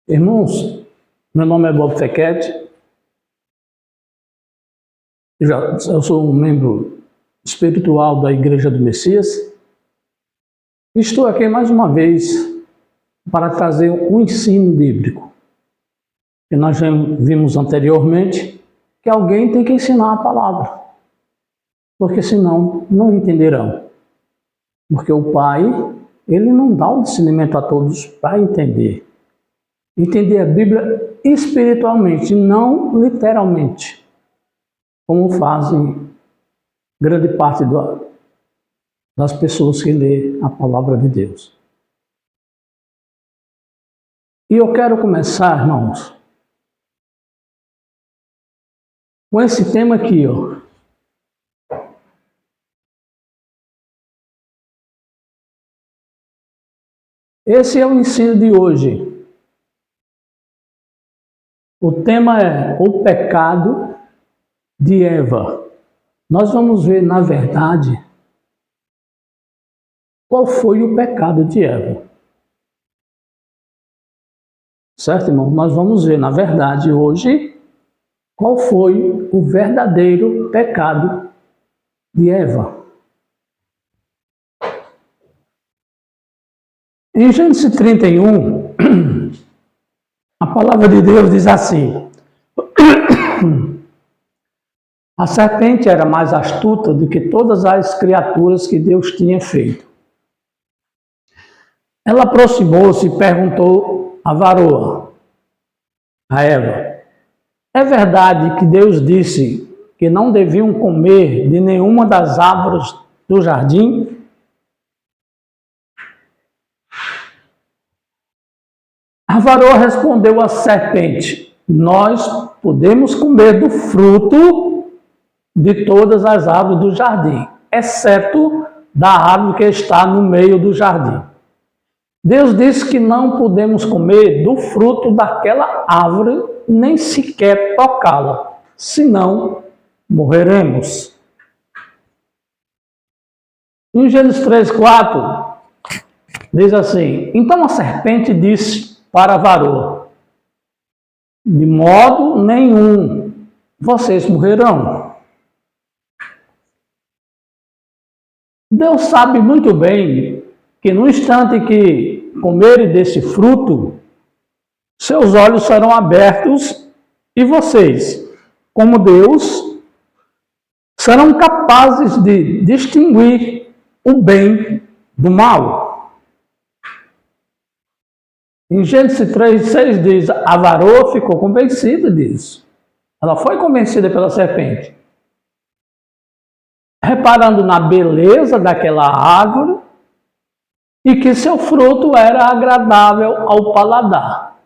Irmãos, meu nome é Bob Fequete, eu sou um membro espiritual da Igreja do Messias. Estou aqui mais uma vez para trazer um ensino bíblico. E nós já vimos anteriormente que alguém tem que ensinar a palavra, porque senão não entenderão. Porque o Pai, ele não dá o discernimento a todos para entender. Entender a Bíblia espiritualmente, não literalmente, como fazem grande parte das pessoas que lê a palavra de Deus. E eu quero começar, irmãos, com esse tema aqui, ó. Esse é o ensino de hoje. O tema é o pecado de Eva. Nós vamos ver, na verdade, qual foi o pecado de Eva. Certo, irmão? Nós vamos ver, na verdade, hoje, qual foi o verdadeiro pecado de Eva. Em Gênesis 31, a palavra de Deus diz assim: a serpente era mais astuta do que todas as criaturas que Deus tinha feito. Ela aproximou-se e perguntou à varoa, a Eva: é verdade que Deus disse que não deviam comer de nenhuma das árvores do jardim? A varoa respondeu à serpente: nós podemos comer do fruto de todas as árvores do jardim, exceto da árvore que está no meio do jardim. Deus disse que não podemos comer do fruto daquela árvore, nem sequer tocá-la, senão morreremos. Em Gênesis 3:4, diz assim: então a serpente disse para a varoa: de modo nenhum vocês morrerão. Deus sabe muito bem que no instante que comerem desse fruto, seus olhos serão abertos e vocês, como Deus, serão capazes de distinguir o bem do mal. Em Gênesis 3:6 diz: a varoa ficou convencida disso. Ela foi convencida pela serpente, reparando na beleza daquela árvore e que seu fruto era agradável ao paladar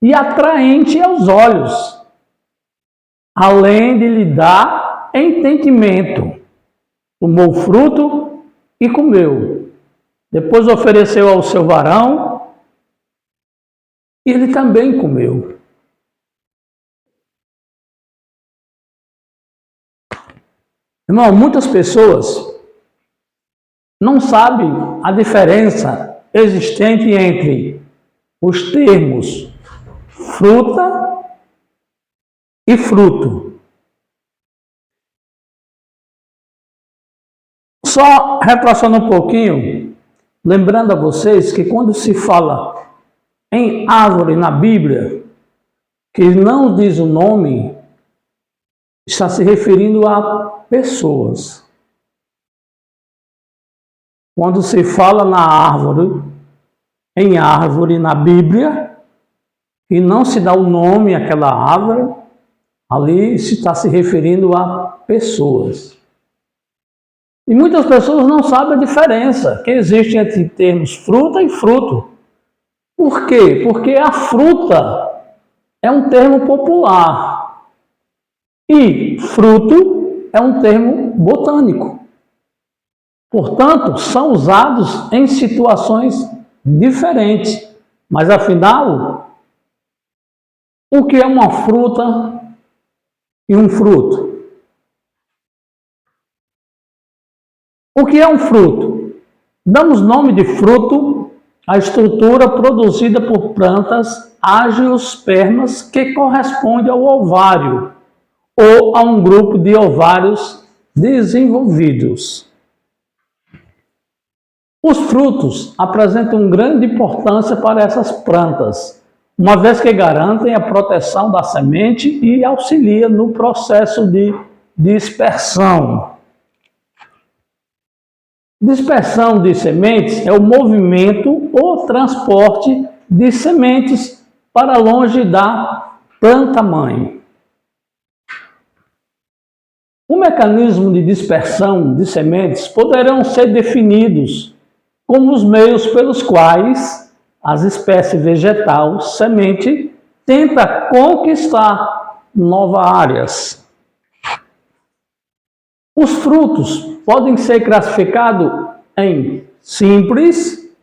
e atraente aos olhos, além de lhe dar entendimento. Tomou o fruto e comeu. Depois ofereceu ao seu varão, e ele também comeu. Irmão, muitas pessoas não sabem a diferença existente entre os termos fruta e fruto. Só repassando um pouquinho, lembrando a vocês que quando se fala em árvore na Bíblia, que não diz o nome, está se referindo a pessoas. Quando se fala em árvore na Bíblia, e não se dá o nome àquela árvore, ali se está se referindo a pessoas. E muitas pessoas não sabem a diferença que existe entre termos fruta e fruto. Por quê? Porque a fruta é um termo popular e fruto é um termo botânico. Portanto, são usados em situações diferentes. Mas, afinal, o que é uma fruta e um fruto? O que é um fruto? Damos nome de fruto à estrutura produzida por plantas angiospermas, que corresponde ao ovário, ou a um grupo de ovários desenvolvidos. Os frutos apresentam grande importância para essas plantas, uma vez que garantem a proteção da semente e auxiliam no processo de dispersão. Dispersão de sementes é o movimento ou transporte de sementes para longe da planta-mãe. O mecanismo de dispersão de sementes poderão ser definidos como os meios pelos quais as espécies vegetal semente tenta conquistar novas áreas. Os frutos podem ser classificados em simples,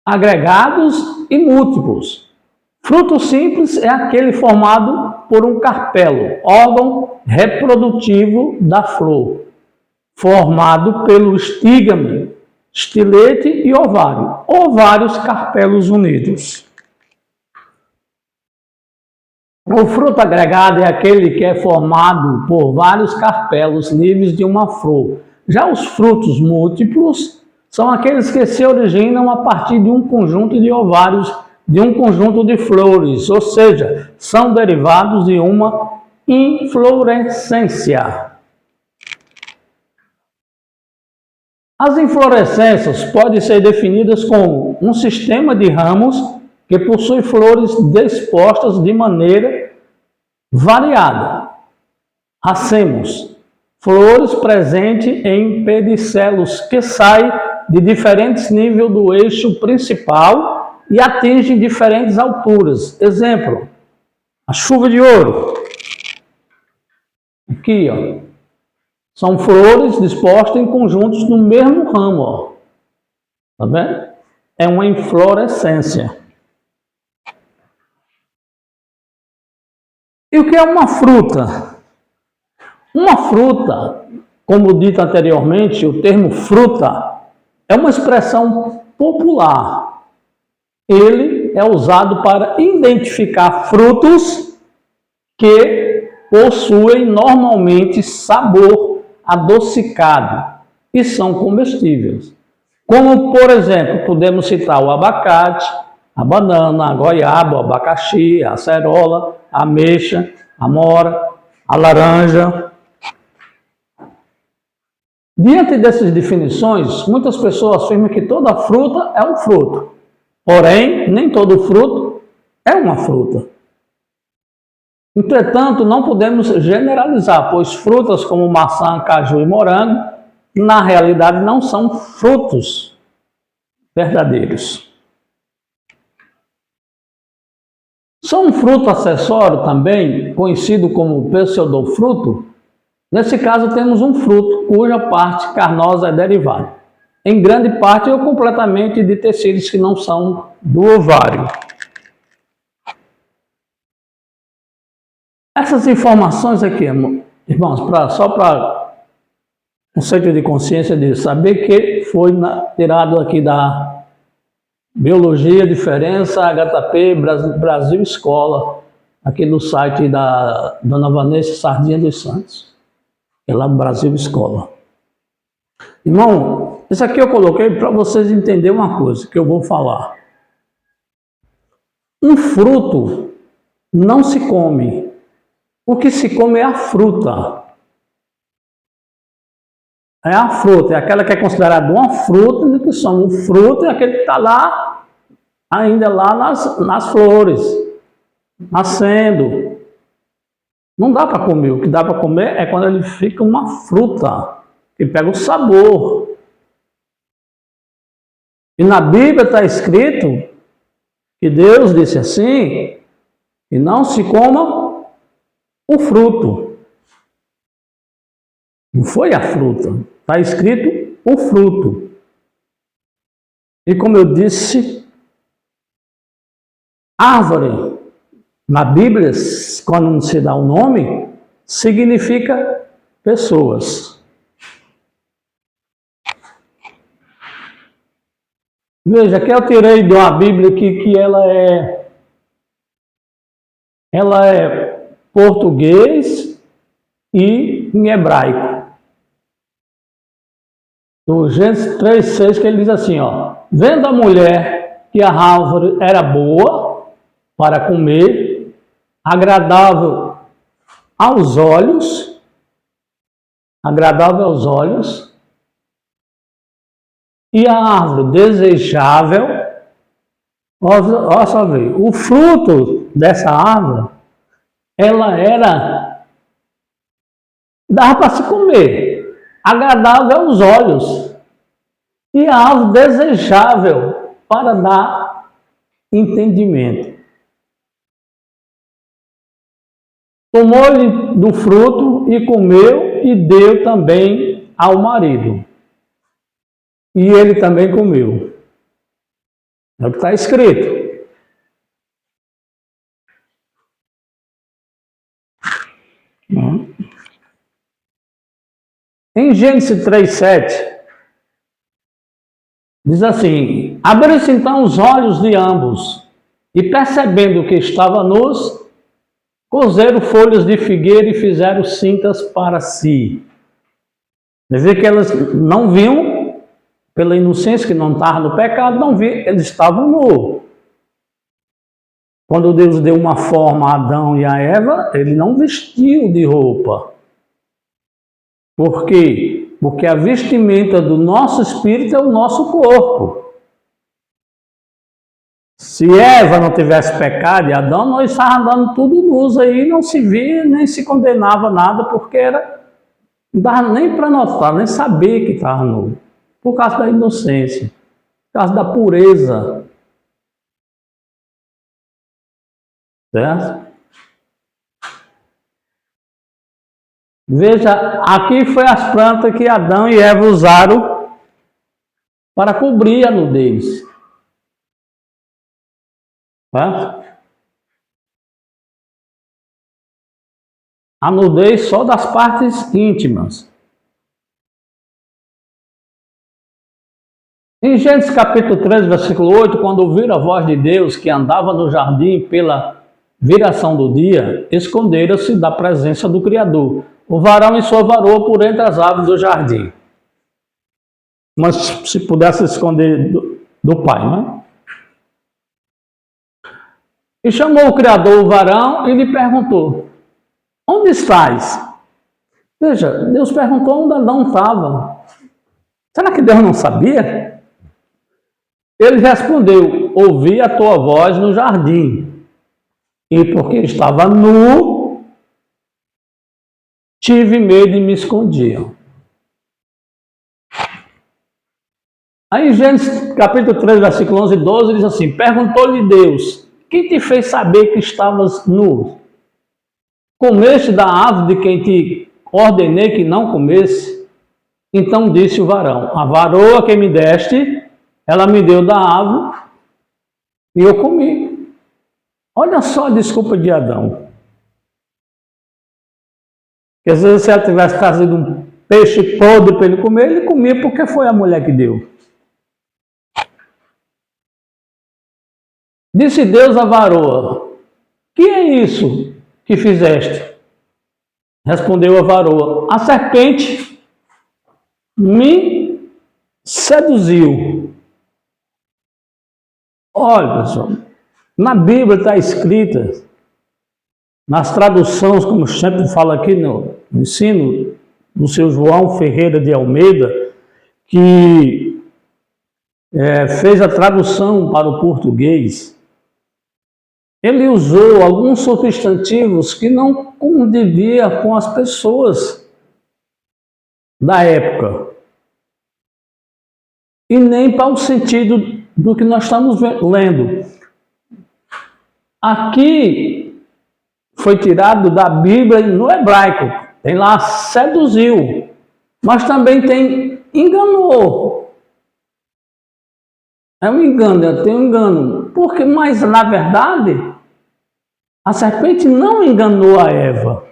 agregados e múltiplos. Fruto simples é aquele formado por um carpelo, órgão reprodutivo da flor, formado pelo estígma, estilete e ovário, ou vários carpelos unidos. O fruto agregado é aquele que é formado por vários carpelos livres de uma flor. Já os frutos múltiplos são aqueles que se originam a partir de um conjunto de ovários, de um conjunto de flores, ou seja, são derivados de uma inflorescência. As inflorescências podem ser definidas como um sistema de ramos que possui flores dispostas de maneira variada. Racemos, flores presentes em pedicelos que saem de diferentes níveis do eixo principal e atingem diferentes alturas. Exemplo, a chuva de ouro. Aqui, ó. São flores dispostas em conjuntos no mesmo ramo, ó. Tá vendo? É uma inflorescência. E o que é uma fruta? Uma fruta, como dito anteriormente, o termo fruta é uma expressão popular. Ele é usado para identificar frutos que possuem normalmente sabor adocicado e são comestíveis. Como, por exemplo, podemos citar o abacate, a banana, a goiaba, o abacaxi, a acerola, a ameixa, a mora, a laranja. Diante dessas definições, muitas pessoas afirmam que toda fruta é um fruto. Porém, nem todo fruto é uma fruta. Entretanto, não podemos generalizar, pois frutas como maçã, caju e morango, na realidade não são frutos verdadeiros. São um fruto acessório também, conhecido como pseudofruto. Nesse caso, temos um fruto cuja parte carnosa é derivada, em grande parte ou completamente, de tecidos que não são do ovário. Essas informações aqui, irmãos, só para conceito de consciência de saber que foi tirado aqui da Biologia, Diferença, HTP, Brasil Escola, aqui no site da Dona Vanessa Sardinha dos Santos, que é lá do Brasil Escola. Irmão, isso aqui eu coloquei para vocês entenderem uma coisa que eu vou falar. Um fruto não se come. O que se come é a fruta. É a fruta, é aquela que é considerada uma fruta, que são o fruto, é aquele que está lá, ainda lá nas flores, nascendo. Não dá para comer, o que dá para comer é quando ele fica uma fruta, que pega o sabor. E na Bíblia está escrito que Deus disse assim, que não se coma o fruto. Não foi a fruta, está escrito o fruto. E como eu disse, árvore, na Bíblia, quando se dá o nome, significa pessoas. Veja, que eu tirei de uma Bíblia aqui que ela é português e em hebraico. Do Gênesis 3:6, que ele diz assim, ó: vendo a mulher que a árvore era boa para comer, agradável aos olhos, e a árvore desejável, olha só ver, o fruto dessa árvore, ela dava para se comer, agradável aos olhos, e a árvore desejável para dar entendimento. Tomou-lhe do fruto e comeu, e deu também ao marido. E ele também comeu. É o que está escrito. Em Gênesis 3:7, diz assim: abriram-se então os olhos de ambos, e percebendo que estava nus, cozeram folhas de figueira e fizeram cintas para si. Quer dizer que elas não viam, pela inocência que não estavam no pecado, não viam, eles estavam nus. Quando Deus deu uma forma a Adão e a Eva, ele não vestiu de roupa. Por quê? Porque a vestimenta do nosso espírito é o nosso corpo. Se Eva não tivesse pecado e Adão, nós estávamos andando tudo nus aí, não se via, nem se condenava nada, porque não dava nem para notar, nem saber que estava nu. Por causa da inocência, por causa da pureza. Certo? Veja, aqui foi as plantas que Adão e Eva usaram para cobrir a nudez. Certo? A nudez só das partes íntimas. Em Gênesis capítulo 3, versículo 8, quando ouviram a voz de Deus que andava no jardim pela viração do dia, esconderam-se da presença do Criador, o varão e sua varoa por entre as árvores do jardim. Mas se pudesse esconder do pai, né? E chamou o Criador o varão e lhe perguntou: onde estás? Veja, Deus perguntou onde Adão estava. Será que Deus não sabia? Ele respondeu: ouvi a tua voz no jardim, e porque estava nu, tive medo e me escondi. Aí em Gênesis capítulo 3, versículo 11 e 12, diz assim: perguntou-lhe Deus: quem te fez saber que estavas nu? Comeste da árvore de quem te ordenei que não comesse? Então disse o varão: a varoa que me deste, ela me deu da árvore e eu comi. Olha só a desculpa de Adão. Porque às vezes se ela tivesse trazido um peixe podre para ele comer, ele comia porque foi a mulher que deu. Disse Deus à varoa: que é isso que fizeste? Respondeu a varoa: a serpente me seduziu. Olha, pessoal, na Bíblia está escrita, nas traduções, como sempre fala aqui no ensino, do seu João Ferreira de Almeida, que fez a tradução para o português, ele usou alguns substantivos que não condiviam com as pessoas da época. E nem para o sentido do que nós estamos lendo. Aqui foi tirado da Bíblia no hebraico. Tem lá seduziu, mas também tem enganou. É um engano, tem um engano. Porque, mas na verdade, a serpente não enganou a Eva.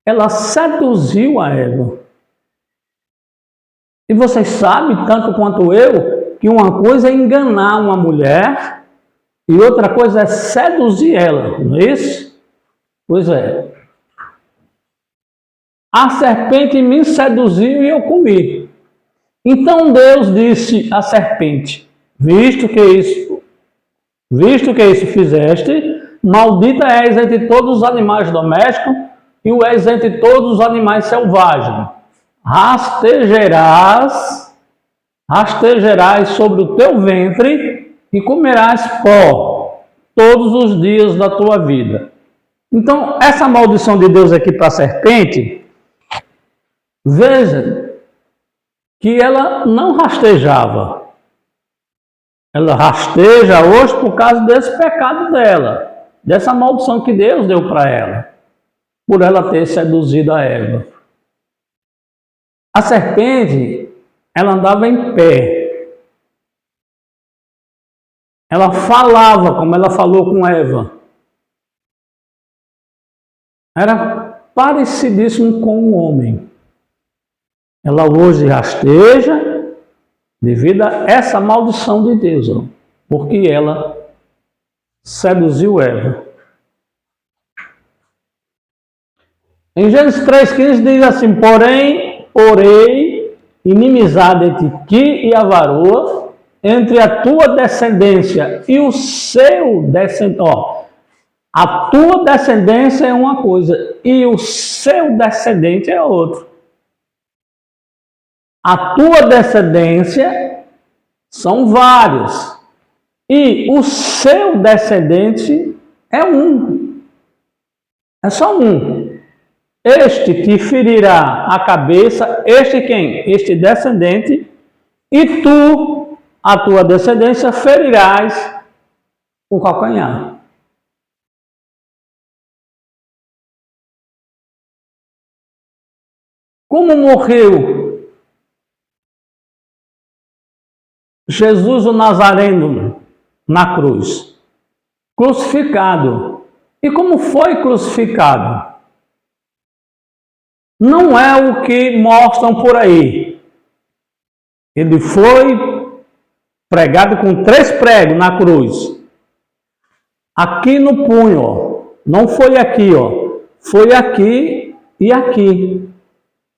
Ela seduziu a Eva. E vocês sabem, tanto quanto eu, que uma coisa é enganar uma mulher e outra coisa é seduzir ela, não é isso? Pois é. A serpente me seduziu e eu comi. Então Deus disse à serpente: visto que isso fizeste, maldita és entre todos os animais domésticos e o és entre todos os animais selvagens. Rastejarás sobre o teu ventre e comerás pó todos os dias da tua vida. Então, essa maldição de Deus aqui para a serpente, veja que ela não rastejava. Ela rasteja hoje por causa desse pecado dela, dessa maldição que Deus deu para ela, por ela ter seduzido a Eva. A serpente, ela andava em pé. Ela falava como ela falou com Eva. Era parecidíssimo com um homem. Ela hoje rasteja devido a essa maldição de Deus, porque ela seduziu Eva. Em Gênesis 3,15 diz assim: porém, inimizade entre ti e a varoa, entre a tua descendência e o seu descendente. A tua descendência é uma coisa e o seu descendente é outra. A tua descendência são vários e o seu descendente é um. É só um. Este te ferirá a cabeça, este quem? Este descendente, e tu, a tua descendência, ferirás o calcanhar. Como morreu Jesus o Nazareno na cruz? Crucificado. E como foi crucificado? Não é o que mostram por aí. Ele foi pregado com 3 pregos na cruz. Aqui no punho, ó. Não foi aqui, ó. Foi aqui e aqui.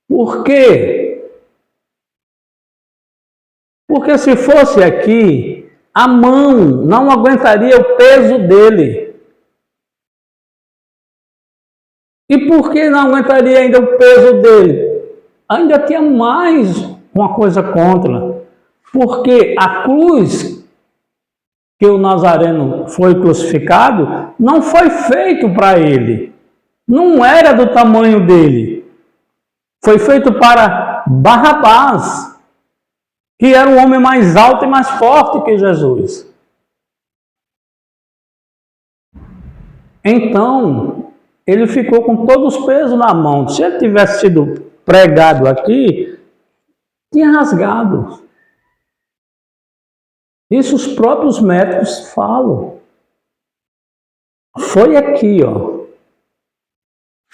Por quê? Porque se fosse aqui, a mão não aguentaria o peso dele. E por que não aguentaria ainda o peso dele? Ainda tinha mais uma coisa contra. Porque a cruz que o Nazareno foi crucificado não foi feito para ele. Não era do tamanho dele. Foi feito para Barrabás, que era um homem mais alto e mais forte que Jesus. Então, ele ficou com todos os pesos na mão. Se ele tivesse sido pregado aqui, tinha rasgado. Isso os próprios médicos falam. Foi aqui, ó.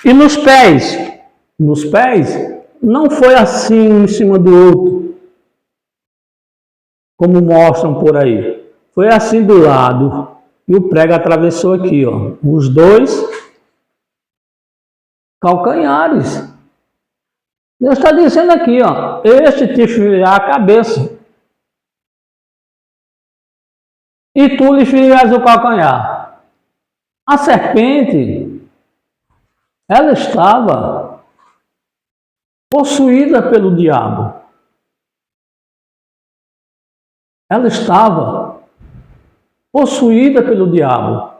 E nos pés? Nos pés, não foi assim um em cima do outro, como mostram por aí. Foi assim do lado. E o prego atravessou aqui, ó. Os 2 calcanhares. Deus está dizendo aqui, ó, este te ferirá a cabeça e tu lhe ferirás o calcanhar. A serpente, ela estava possuída pelo diabo. Ela estava possuída pelo diabo.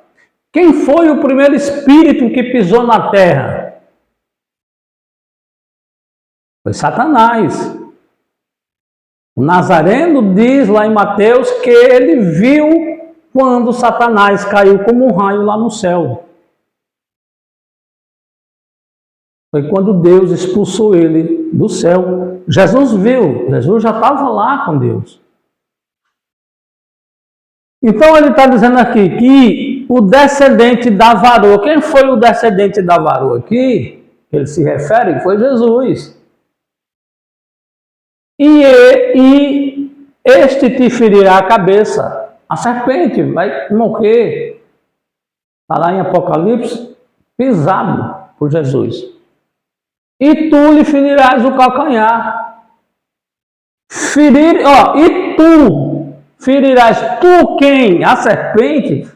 Quem foi o primeiro espírito que pisou na terra? Foi Satanás. O Nazareno diz lá em Mateus que ele viu quando Satanás caiu como um raio lá no céu. Foi quando Deus expulsou ele do céu. Jesus viu, Jesus já estava lá com Deus. Então ele está dizendo aqui que o descendente da varoa, quem foi o descendente da varoa aqui? Ele se refere, foi Jesus. E este te ferirá a cabeça. A serpente vai morrer. Está lá em Apocalipse, pisado por Jesus. E tu lhe ferirás o calcanhar. E tu ferirás, tu quem? A serpente,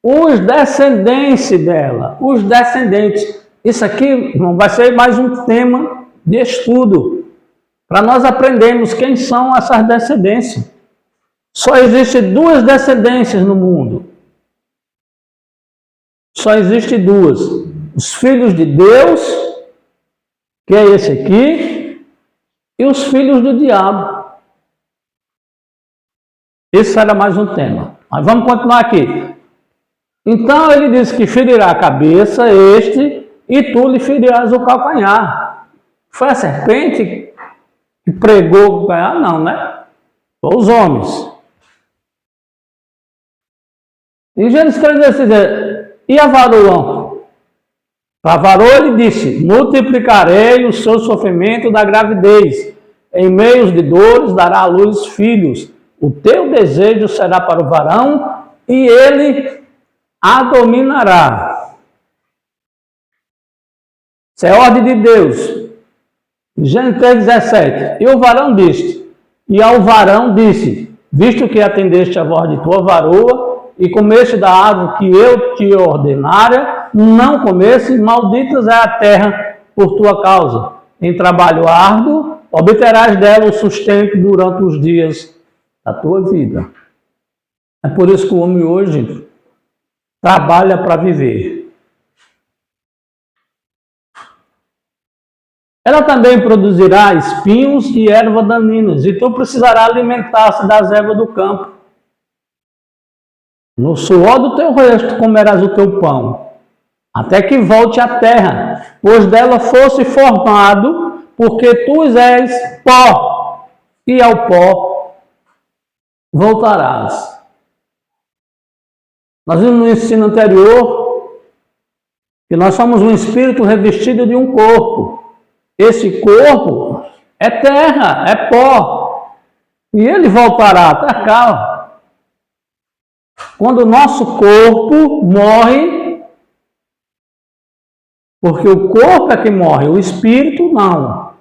os descendentes dela. Os descendentes. Isso aqui vai ser mais um tema de estudo, para nós aprendermos quem são essas descendências. Só existem duas descendências no mundo. Só existem duas. Os filhos de Deus, que é esse aqui, e os filhos do diabo. Esse era mais um tema. Mas vamos continuar aqui. Então ele diz que ferirá a cabeça este, e tu lhe ferirás o calcanhar. Foi a serpente que pregou o calcanhar? Não, né? Foi os homens. E Jesus quer dizer, e a varoa? Para a varoa ele disse, multiplicarei o seu sofrimento da gravidez. Em meios de dores dará à luz filhos. O teu desejo será para o varão e ele a dominará. Isso é ordem de Deus. Gênesis 3,17. E o varão disse, e ao varão disse, visto que atendeste a voz de tua varoa, e comeste da árvore que eu te ordenara, não comesse, malditas é a terra por tua causa. Em trabalho árduo, obterás dela o sustento durante os dias da tua vida. É por isso que o homem hoje trabalha para viver. Ela também produzirá espinhos e ervas daninhas, e tu precisarás alimentar-se das ervas do campo. No suor do teu rosto comerás o teu pão, até que volte à terra, pois dela fosse formado, porque tu és pó, e ao pó voltarás. Nós vimos no ensino anterior que nós somos um espírito revestido de um corpo. Esse corpo é terra, é pó, e ele voltará até cá. Quando o nosso corpo morre, porque o corpo é que morre, o espírito não.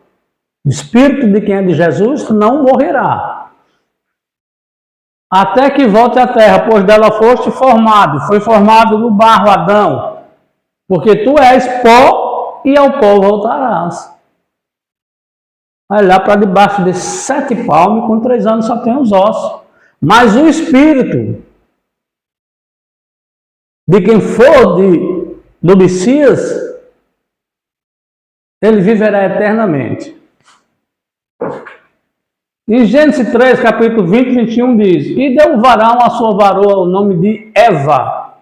O espírito de quem é de Jesus não morrerá. Até que volte à terra, pois dela foste formado. Foi formado no barro, Adão. Porque tu és pó e ao pó voltarás. Vai lá para debaixo de 7 palmos, com 3 anos só tem os ossos. Mas o espírito de quem for do Messias, ele viverá eternamente. Em Gênesis 3, capítulo 20 e 21 diz, e deu o varão a sua varoa o nome de Eva,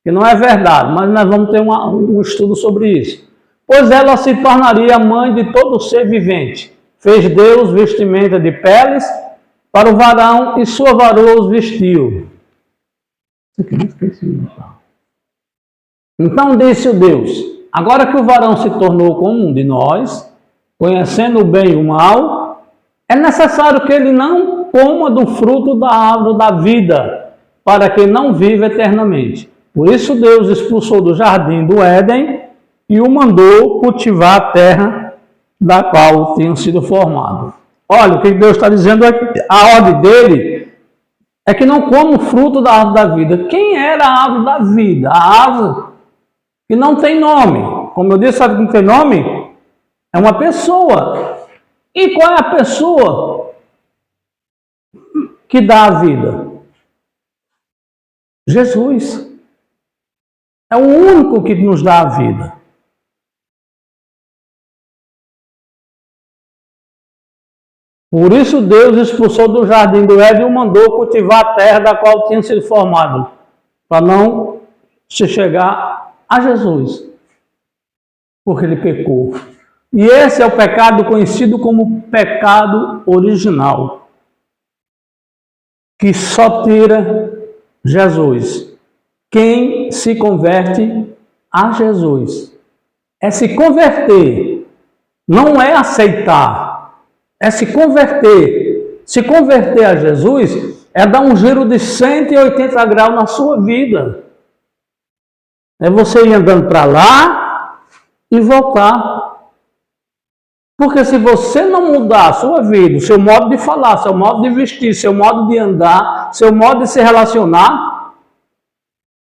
que não é verdade, mas nós vamos ter um estudo sobre isso. Pois ela se tornaria a mãe de todo ser vivente. Fez Deus vestimenta de peles para o varão e sua varoa os vestiu. Então disse o Deus, agora que o varão se tornou como um de nós, conhecendo o bem e o mal, é necessário que ele não coma do fruto da árvore da vida, para que não viva eternamente. Por isso Deus expulsou do jardim do Éden e o mandou cultivar a terra da qual tinham sido formados. Olha, o que Deus está dizendo aqui, a ordem dele é que não coma o fruto da árvore da vida. Quem era a árvore da vida? A árvore que não tem nome. Como eu disse, sabe que não tem nome? É uma pessoa. E qual é a pessoa que dá a vida? Jesus. É o único que nos dá a vida. Por isso Deus expulsou do jardim do Éden e o mandou cultivar a terra da qual tinha sido formado, para não se chegar a Jesus, porque ele pecou. E esse é o pecado conhecido como pecado original, que só tira Jesus. Quem se converte a Jesus é se converter, não é aceitar. É se converter. Se converter a Jesus é dar um giro de 180 graus na sua vida. É você ir andando para lá e voltar. Porque se você não mudar a sua vida, o seu modo de falar, seu modo de vestir, seu modo de andar, seu modo de se relacionar,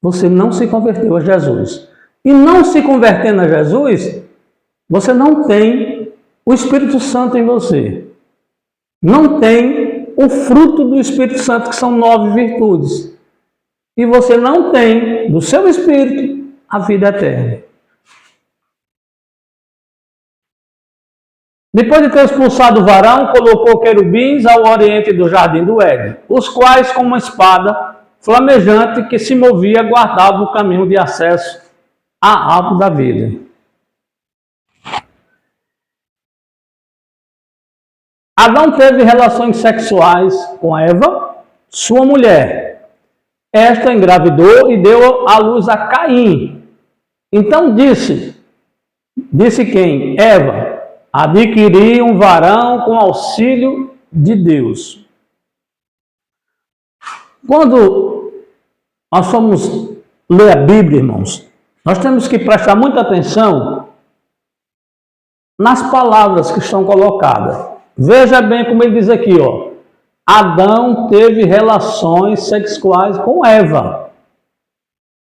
você não se converteu a Jesus. E não se convertendo a Jesus, você não tem o Espírito Santo em você. Não tem o fruto do Espírito Santo, que são 9 virtudes. E você não tem, do seu Espírito, a vida eterna. Depois de ter expulsado o varão, colocou querubins ao oriente do jardim do Éden, os quais, com uma espada flamejante que se movia, guardavam o caminho de acesso à árvore da vida. Adão teve relações sexuais com Eva, sua mulher. Esta engravidou e deu à luz a Caim. Então disse quem? Eva, adquiri um varão com auxílio de Deus. Quando nós formos ler a Bíblia, irmãos, nós temos que prestar muita atenção nas palavras que estão colocadas. Veja bem como ele diz aqui, ó. Adão teve relações sexuais com Eva.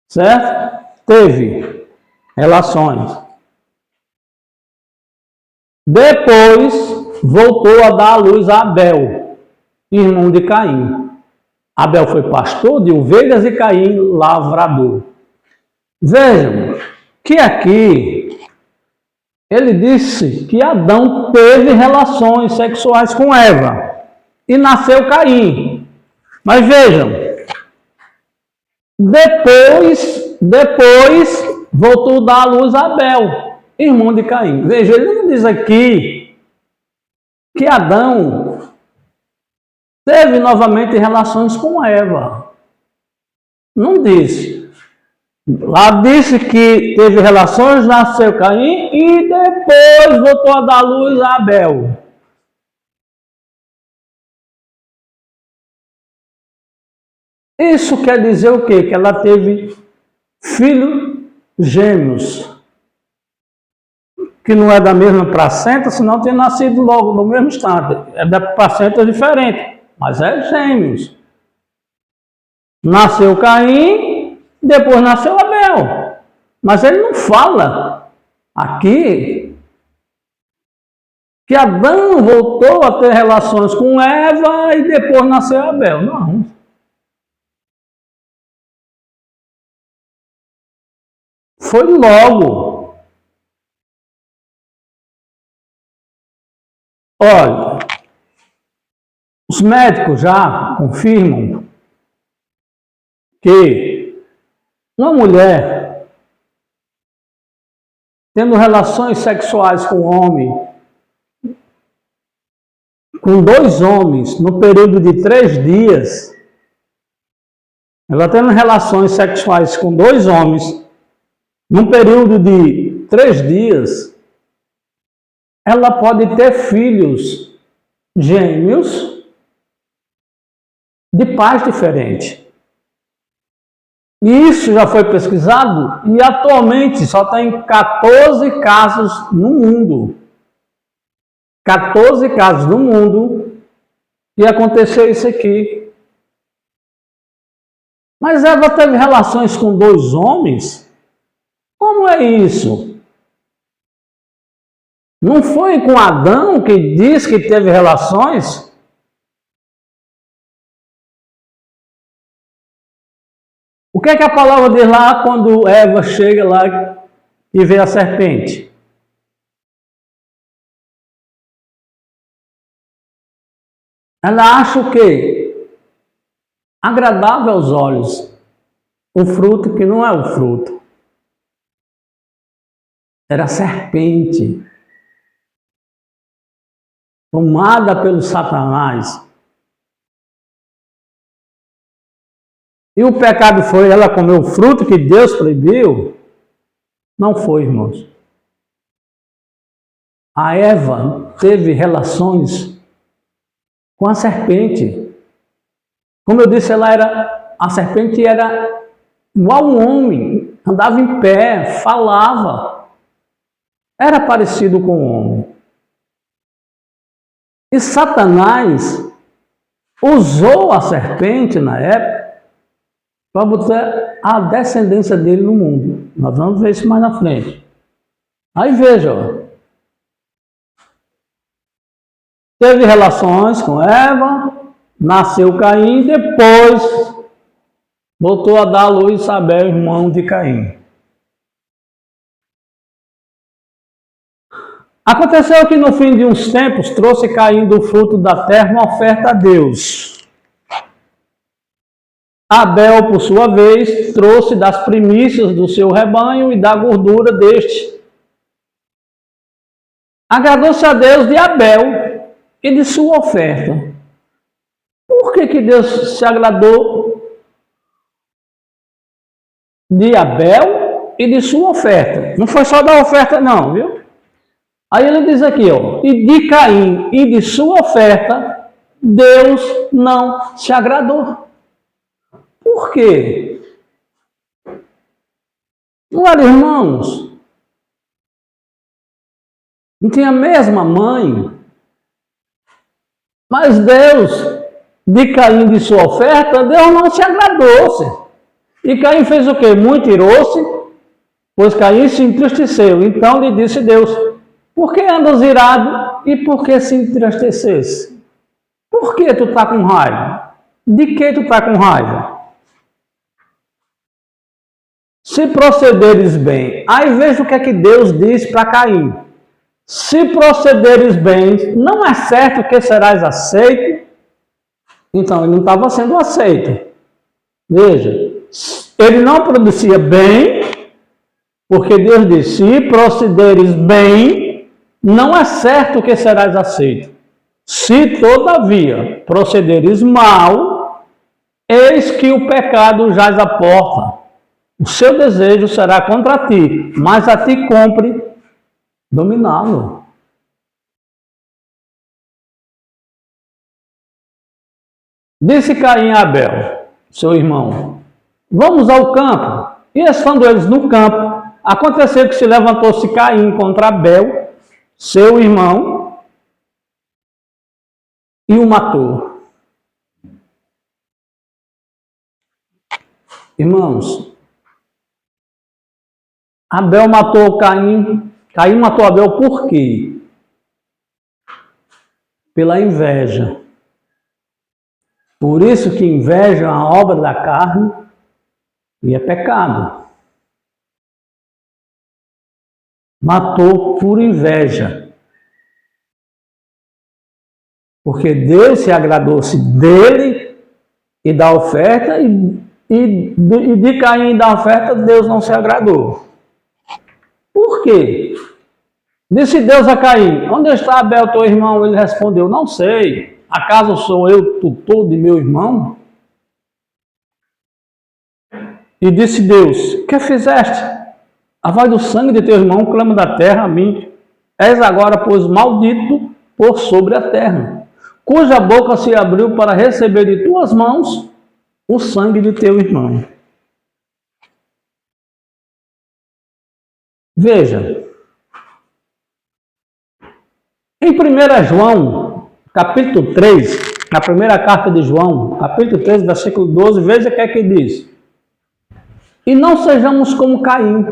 Certo? Teve relações. Depois voltou a dar à luz a Abel, irmão de Caim. Abel foi pastor de ovelhas e Caim lavrador. Vejam que aqui ele disse que Adão teve relações sexuais com Eva e nasceu Caim. Mas vejam, depois voltou a dar à luz a Abel, irmão de Caim. Veja, ele não diz aqui que Adão teve novamente relações com Eva. Não disse. Lá disse que teve relações, nasceu Caim e depois voltou a dar luz a Abel. Isso quer dizer o quê? Que ela teve filhos gêmeos. Que não é da mesma placenta, senão tem nascido logo no mesmo instante. É da placenta diferente, mas é gêmeos. Nasceu Caim, depois nasceu Abel. Mas ele não fala aqui que Adão voltou a ter relações com Eva e depois nasceu Abel. Não. Foi logo. Olha, os médicos já confirmam que uma mulher tendo relações sexuais com um homem, com 2 homens, no período de 3 dias, ela tendo relações sexuais com 2 homens, num período de 3 dias, ela pode ter filhos gêmeos de pais diferentes. E isso já foi pesquisado e atualmente só tem 14 casos no mundo. 14 casos no mundo que aconteceu isso aqui. Mas Eva teve relações com 2 homens? Como é isso? Não foi com Adão que diz que teve relações? O que é que a palavra diz lá quando Eva chega lá e vê a serpente? Ela acha o quê? Agradável aos olhos. O fruto que não é o fruto. Era a serpente. Tomada pelo Satanás. E o pecado foi ela comer o fruto que Deus proibiu? Não foi, irmãos. A Eva teve relações com a serpente. Como eu disse, a serpente era igual um homem, andava em pé, falava. Era parecido com um homem. E Satanás usou a serpente na época para botar a descendência dele no mundo. Nós vamos ver isso mais na frente. Aí veja, ó. Teve relações com Eva, nasceu Caim, depois voltou a dar à luz a Abel, irmão de Caim. Aconteceu que no fim de uns tempos trouxe Caim do fruto da terra uma oferta a Deus. Abel, por sua vez, trouxe das primícias do seu rebanho e da gordura deste. Agradou-se a Deus de Abel e de sua oferta. Por que Deus se agradou de Abel e de sua oferta? Não foi só da oferta não, viu? Aí ele diz aqui, ó, e de Caim e de sua oferta, Deus não se agradou. Por quê? Olha, irmãos, não tinha a mesma mãe, mas Deus, de Caim e de sua oferta, Deus não se agradou. E Caim fez o quê? Muito irou-se, pois Caim se entristeceu. Então lhe disse Deus, por que andas irado e por que se entristecesse? Por que tu está com raiva? De que tu está com raiva? Se procederes bem, aí veja o que é que Deus diz para Caim. Se procederes bem, não é certo que serás aceito. Então, ele não estava sendo aceito. Veja, ele não produzia bem, porque Deus disse, se procederes bem, não é certo que serás aceito. Se, todavia, procederes mal, eis que o pecado jaz à porta. O seu desejo será contra ti, mas a ti cumpre dominá-lo. Disse Caim a Abel, seu irmão, vamos ao campo. E estando eles no campo, aconteceu que se levantou-se Caim contra Abel, seu irmão, e o matou. Irmãos, Abel matou Caim. Caim matou Abel por quê? Pela inveja. Por isso que inveja é uma obra da carne e é pecado. Matou por inveja. Porque Deus se agradou-se dele e da oferta, e de Caim e da oferta Deus não se agradou. Por quê? Disse Deus a Caim, onde está Abel, teu irmão? Ele respondeu, não sei. Acaso sou eu tutor de meu irmão? E disse Deus, que fizeste? A voz do sangue de teu irmão clama da terra a mim. És agora, pois, maldito por sobre a terra, cuja boca se abriu para receber de tuas mãos o sangue de teu irmão. Veja, em 1 João, capítulo 3, na primeira carta de João, capítulo 3, versículo 12, veja o que é que diz. E não sejamos como Caim.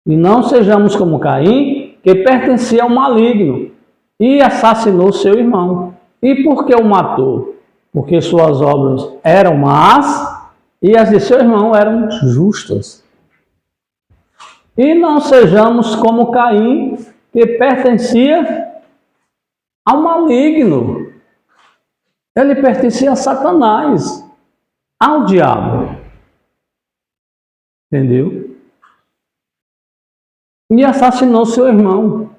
E não sejamos como Caim, que pertencia ao maligno e assassinou seu irmão. E por que o matou? Porque suas obras eram más e as de seu irmão eram justas. E não sejamos como Caim, que pertencia ao maligno. Ele pertencia a Satanás, ao diabo. Entendeu? E assassinou seu irmão.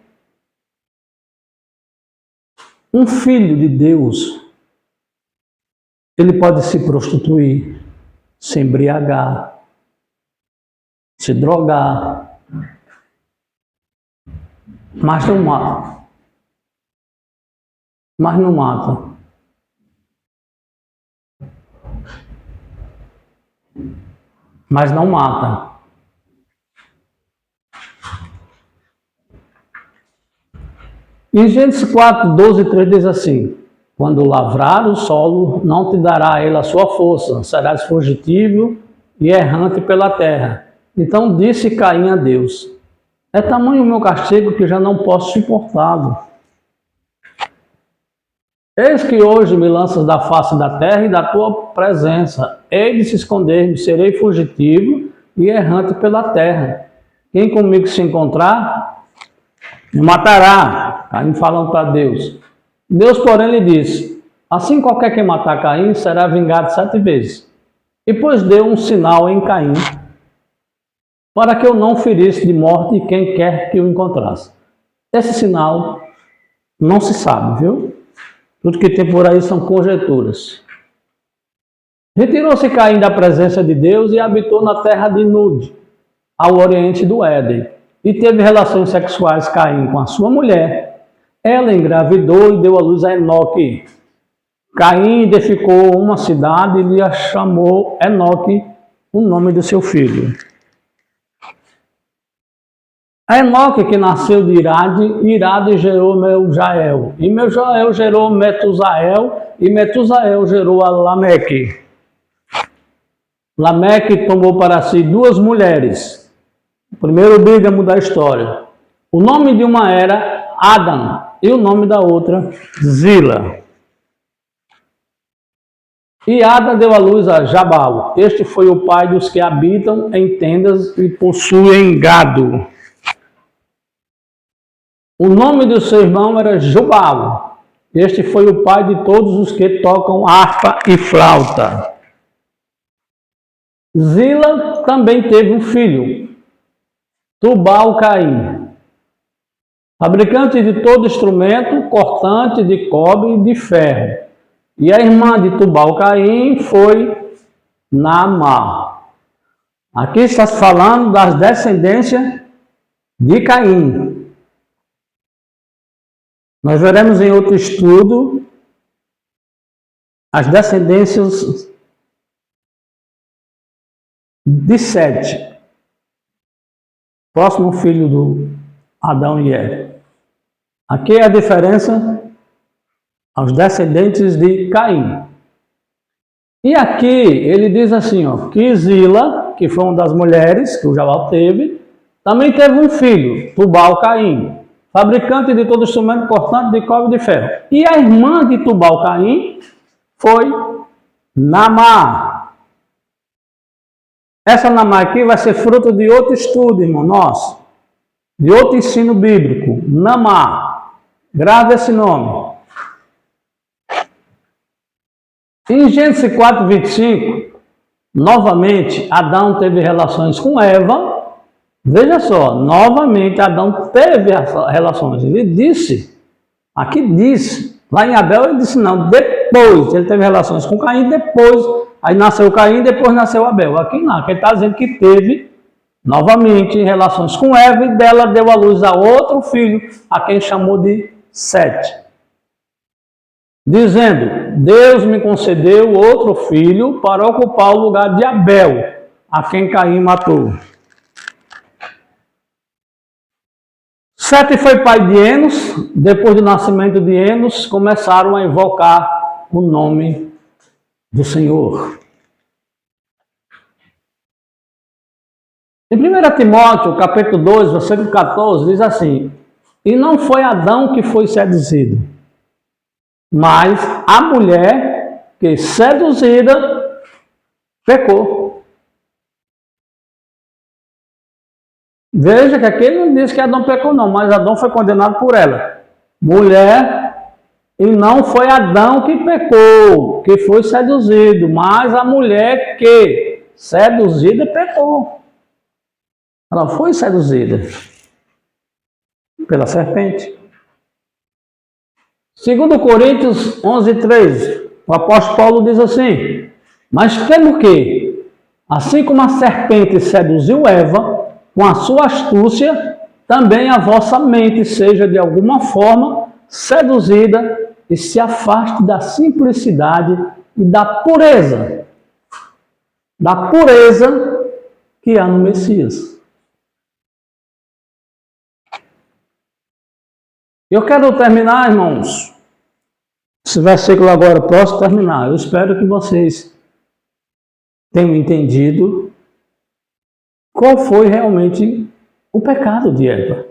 Um filho de Deus, ele pode se prostituir, se embriagar, se drogar, mas não mata. mas não mata. Mas não mata. Em Gênesis 4, 12 e 3 diz assim: quando lavrar o solo, não te dará a ele a sua força, serás fugitivo e errante pela terra. Então disse Caim a Deus: é tamanho o meu castigo que já não posso suportá-lo. Eis que hoje me lanças da face da terra e da tua presença. Hei de se esconder-me, serei fugitivo e errante pela terra. Quem comigo se encontrar, me matará. Caim falando para Deus. Deus, porém, lhe disse: assim qualquer que matar Caim será vingado 7 vezes. E pois deu um sinal em Caim, para que eu não ferisse de morte quem quer que o encontrasse. Esse sinal não se sabe, viu? Tudo que tem por aí são conjecturas. Retirou-se Caim da presença de Deus e habitou na terra de Nod, ao oriente do Éden. E teve relações sexuais Caim com a sua mulher. Ela engravidou e deu à luz a Enoque. Caim edificou uma cidade e lhe chamou Enoque, o nome do seu filho. A Enoque, que nasceu de Irade, Irade gerou Meujael, e Meujael gerou Metusael, e Metusael gerou a Lameque. Lameque tomou para si 2 mulheres, o primeiro bígamo da história. O nome de uma era Adam, e o nome da outra Zila. E Ada deu à luz a Jabal. Este foi o pai dos que habitam em tendas e possuem gado. O nome do seu irmão era Jubal. Este foi o pai de todos os que tocam harpa e flauta. Zila também teve um filho, Tubal-Caim, fabricante de todo instrumento, cortante de cobre e de ferro. E a irmã de Tubal-Caim foi Naamá. Aqui está se falando das descendências de Caim. Nós veremos em outro estudo as descendências de Sete, próximo filho do Adão e Eva. Aqui é a diferença aos descendentes de Caim. E aqui ele diz assim, ó, que Zila, que foi uma das mulheres que o Jabal teve, também teve um filho, Tubal-Caim, fabricante de todo instrumento cortante de cobre e de ferro. E a irmã de Tubal-Caim foi Naamá. Essa Naamá aqui vai ser fruto de outro estudo, irmão nosso, de outro ensino bíblico. Naamá. Grave esse nome. Em Gênesis 4, 25, novamente Adão teve relações com Eva. Veja só, novamente Adão teve relações. Ele disse, aqui diz, lá em Abel ele disse não, depois ele teve relações com Caim, depois, aí nasceu Caim, depois nasceu Abel. Aqui não, aqui ele está dizendo que teve novamente relações com Eva e dela deu à luz a outro filho, a quem chamou de Sete. Dizendo, Deus me concedeu outro filho para ocupar o lugar de Abel, a quem Caim matou. Sete foi pai de Enos. Depois do nascimento de Enos, começaram a invocar o nome do Senhor. Em 1 Timóteo, capítulo 2, versículo 14, diz assim: e não foi Adão que foi seduzido, mas a mulher que, seduzida, pecou. Veja que aqui ele não diz que Adão pecou não, mas Adão foi condenado por ela. Mulher, e não foi Adão que pecou, que foi seduzido, mas a mulher que, seduzida, pecou. Ela foi seduzida pela serpente. 2 Coríntios 11:3, o apóstolo Paulo diz assim: mas temo que, assim como a serpente seduziu Eva, com a sua astúcia, também a vossa mente seja de alguma forma seduzida e se afaste da simplicidade e da pureza que há no Messias. Eu quero terminar, irmãos. Esse versículo agora, posso terminar. Eu espero que vocês tenham entendido qual foi realmente o pecado de Eva.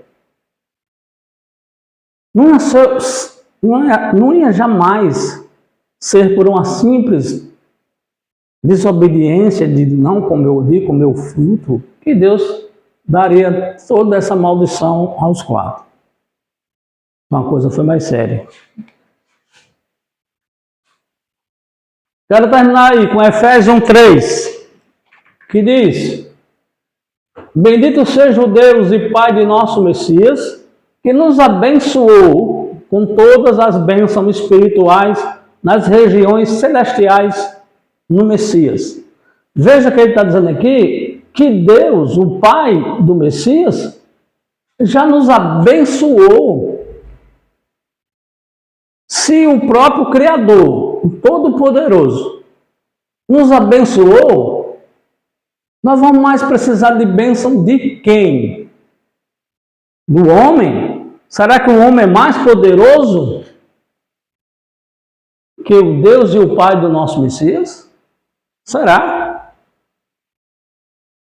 Não ia jamais ser por uma simples desobediência de não comer o fruto que Deus daria toda essa maldição aos quatro. Uma coisa foi mais séria. Quero terminar aí com Efésios 3, que diz: Bendito seja o Deus e Pai de nosso Messias, que nos abençoou com todas as bênçãos espirituais nas regiões celestiais no Messias. Veja que ele está dizendo aqui que Deus, o Pai do Messias, já nos abençoou. Se o próprio Criador, o Todo-Poderoso, nos abençoou, nós vamos mais precisar de bênção de quem? Do homem? Será que o homem é mais poderoso que o Deus e o Pai do nosso Messias? Será?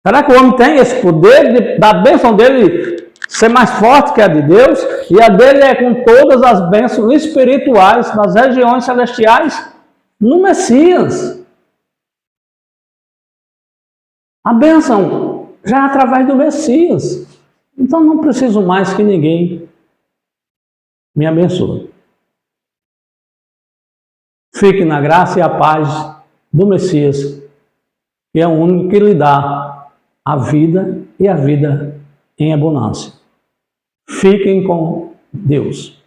Será que o homem tem esse poder da bênção dele ser mais forte que a de Deus? E a dele é com todas as bênçãos espirituais nas regiões celestiais no Messias. A bênção já é através do Messias. Então não preciso mais que ninguém me abençoe. Fique na graça e a paz do Messias, que é o único que lhe dá a vida e a vida em abundância. Fiquem com Deus.